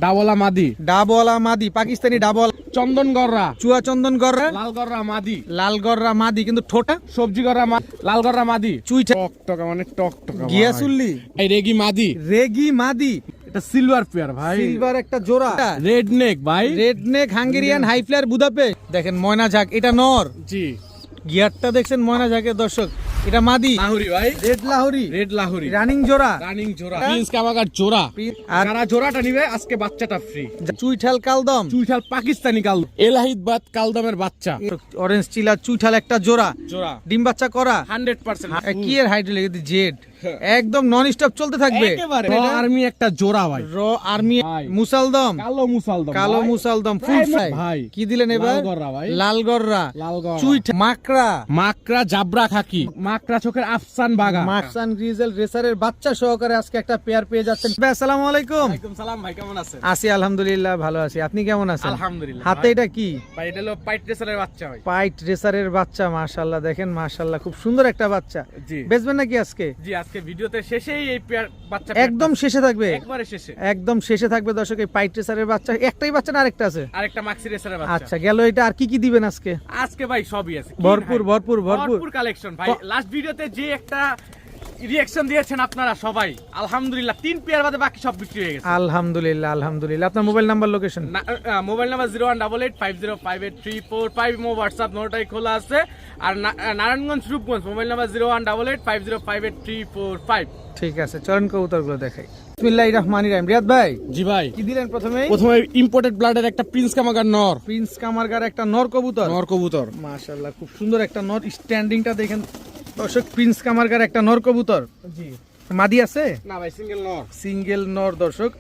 ডাবলা মাদি, ডাবলা মাদি, পাকিস্তানি ডাবল, চন্দন গররা, চুয়া চন্দন গররা, লাল গররা মাদি, লাল গররা মাদি, কিন্তু ঠোঁটা সবজি গররা লাল গররা মাদি, চুইঠা, টকটকা মানে টকটকা গিয়াসুল্লি, এই রেগি মাদি, রেগি মাদি, এটা সিলভার পেয়ার ভাই, সিলভার একটা জোড়া, রেড নেক ভাই, red neck Hungarian high flyer বুদাপে। দেখেন ময়না ঝাক, এটা নর, জি গিয়ারটা দেখছেন ময়না ঝাকের দর্শক, এটা মাদি, লাহুরি ভাই, রেড লাহোরি, রেড লাহুরি, রানিং জোড়া, রানিং জোড়া, প্রিন্স কামাগার জোড়া। আর যারা জোড়াটা নিবে আজকে বাচ্চাটা ফ্রি। চুইঠাল কালদম, চুইঠাল পাকিস্তানি কাল, এলাহিদবাদ কালদমের বাচ্চা, অরেঞ্জ চিলা চুইঠাল একটা জোড়া, জোড়া ডিম বাচ্চা করা, 100%। কি এর হাইড্রোলিক জেড, একদম নন স্টপ চলতে থাকবে। একেবারে আর্মি একটা জোড়া ভাই, র আর্মি ভাই। মুসালদম, কালো মুসালদম, কালো ভাই। মুসালদম ফুল সাইজ ভাই। কি দিলেন এবার? লাল গররা ভাই, লাল গররা, লাল গররা, চুইঠা, মাকড়া, মাকড়া জাবরা খাকি, মাকড়া চোখের আফসান বাগা। মাকসান গ্রিজেল রেসারের বাচ্চা সহকারে আজকে একটা পেয়ার পেয়ে যাচ্ছেন। ভাই আসসালামু আলাইকুম। ওয়ালাইকুম সালাম ভাই, কেমন আছেন? আছি আলহামদুলিল্লাহ, ভালো আছি। আপনি কেমন আছেন? আলহামদুলিল্লাহ। হাতে এটা কি? ভাই এটা হলো পাইট রেসারের বাচ্চা ভাই। পাইট রেসারের বাচ্চা, মাশাআল্লাহ দেখেন, মাশাআল্লাহ খুব সুন্দর একটা বাচ্চা। জি বেচবেন নাকি আজকে? জি, আজকে ভিডিওতে শেষেই এই পেয়ার বাচ্চা একদম শেষে থাকবে, একবারে শেষে, একদম শেষে থাকবে দর্শক। এই পাইট রেসারের বাচ্চা একটাই বাচ্চা না আরেকটা আছে? আরেকটা মাক্সি রেসারের বাচ্চা। আচ্ছা গেল এটা, আর কি কি দিবেন আজকে? আজকে ভাই সবই আছে, কি ভরপুর ভাই? ভরপুর ভরপুর ভরপুর কালেকশন ভাই। লাস্ট ভিডিওতে যে একটা রিঅ্যাকশন দিয়েছেন আপনারা সবাই, আলহামদুলিল্লাহ 3 পেয়ার বাদে বাকি সব বিক্রি হয়ে গেছে। আলহামদুলিল্লাহ আলহামদুলিল্লাহ। আপনার mobile number, location? Mobile number 0188505834 মো হোয়াটসঅ্যাপ নোটাই খোলা আছে। আর নারায়ণগঞ্জ রূপগঞ্জ মোবাইল নাম্বার 0188505834 ঠিক আছে, চরণ কবুতরগুলো দেখাই। বিসমিল্লাহির রহমানির রহিম। রিয়াদ ভাই জি ভাই, কি দিলেন প্রথমে? প্রথমে ইম্পোর্টেড ব্লাডের একটা প্রিন্স কামাগার নর, প্রিন্স কামারগার একটা নর কবুতর, নর কবুতর। মাশাআল্লাহ খুব সুন্দর একটা নর, স্ট্যান্ডিংটা দেখেন দর্শক। প্রিন্স কামারগার একটা নর কবুতর, জি মাদি আছে? না ভাই, সিঙ্গেল নর, সিঙ্গেল নর দর্শক।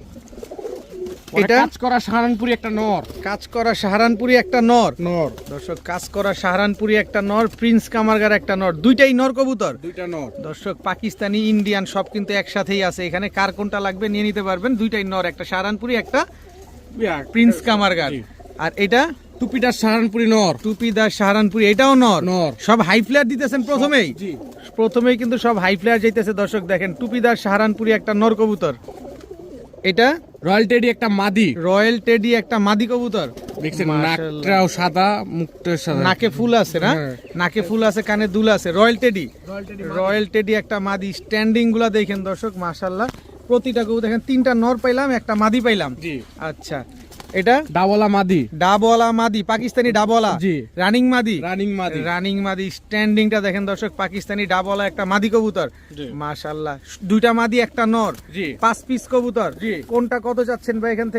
এটা এটা কাজ করা সাহারানপুরি একটা নর, কাজ করা সাহারানপুরি একটা নর নর দর্শক, কাজ করা সাহারানপুরি একটা নর, প্রিন্স কামারগার একটা নর, দুইটাই নর কবুতর দুইটা নর দর্শক। পাকিস্তানি ইন্ডিয়ান সব কিন্তু একসাথেই আছে এখানে, কার কোনটা লাগবে নিয়ে নিতে পারবেন। দুইটাই নর, একটা সাহারানপুরি একটা প্রিন্স কামারগার। জি। আর এটা টুপিটার সাহারানপুরি নর, টুপিদার সাহারানপুরি, এটাও নর। নর। সব হাই ফ্লেয়ার দিতেছেন প্রথমেই, জি প্রথমেই কিন্তু সব হাই ফ্লেয়ার যাইতেছে দর্শক। দেখেন টুপিদার সাহারানপুরি একটা নর কবুতর, এটা রয়্যাল টেডি একটা মাদি, রয়্যাল টেডি একটা মাদি কবুতর। দেখছেন মাশাআল্লাহ। নাকটাও সাদা, মুখটাও সাদা, নাকে ফুল আছে না? হ্যাঁ। নাকে ফুল আছে, কানে দুল আছে। রয়্যাল টেডি, রয়্যাল টেডি একটা মাদি। স্ট্যান্ডিং গুলা দেখেন দর্শক, মাশাআল্লাহ প্রতিটা কবুতর দেখেন, 3টা নর পাইলাম, একটা মাদি পাইলাম। জি আচ্ছা, এটা ডাবলা মাদি, ডাবলা মাদি, পাকিস্তানি ডাবলা, জি রানিং মাদি, রানিং মাদি, রানিং মাদি। স্ট্যান্ডিংটা দেখেন দর্শক, পাকিস্তানি ডাবলা একটা মাদি কবুতর, জি। মাশাআল্লাহ। দুইটা মাদি একটা নর, জি 5 পিস কবুতর। জি। কোনটা কত যাচ্ছেন ভাই এখান থেকে?